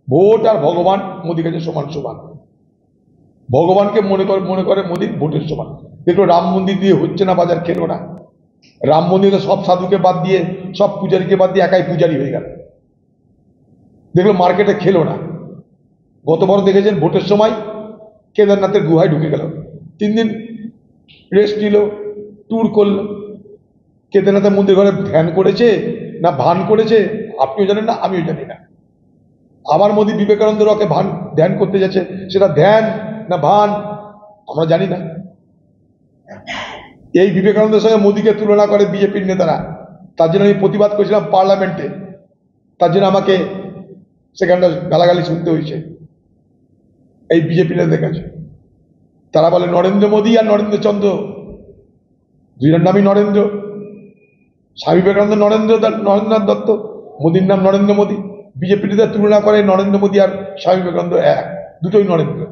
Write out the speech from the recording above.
Vote আর ভগবান মোদির কাছে সমান সমান। ভগবানকে মনে করে মোদির ভোটের সমান। দেখলো রাম মন্দির দিয়ে হচ্ছে না, বাজার খেলো না। রাম মন্দিরে সব সাধুকে বাদ দিয়ে, সব পূজারীকে বাদ দিয়ে একাই পূজারী হয়ে গেল। দেখলো মার্কেটে খেলো না। গতবার দেখেছেন ভোটের সময় কেদারনাথের গুহায় ঢুকে গেল, 3 দিন রেস্ট নিল, ট্যুর করলো। কেদারনাথের মন্দির ঘরে ধ্যান করেছে না ভান করেছে আপনিও জানেন না, আমিও জানি না। আবার মোদী বিবেকানন্দ রকে ধ্যান করতে যাচ্ছে, সেটা ধ্যান না ভান আমরা জানি না। এই বিবেকানন্দের সঙ্গে মোদীকে তুলনা করে বিজেপির নেতারা। তার জন্য আমি প্রতিবাদ করেছিলাম পার্লামেন্টে, তার জন্য আমাকে সেখানটা গালাগালি শুনতে হয়েছে এই বিজেপি নেতাদের কাছে। তারা বলে নরেন্দ্র মোদী আর নরেন্দ্র চন্দ্র, দুইটার নামই নরেন্দ্র। স্বামী বিবেকানন্দ নরেন্দ্রনাথ দত্ত, মোদীর নাম নরেন্দ্র মোদী। বিজেপি নেতাদের তুলনা করে নরেন্দ্র মোদী আর স্বামী বিবেকানন্দ এক, দুটোই নরেন্দ্র।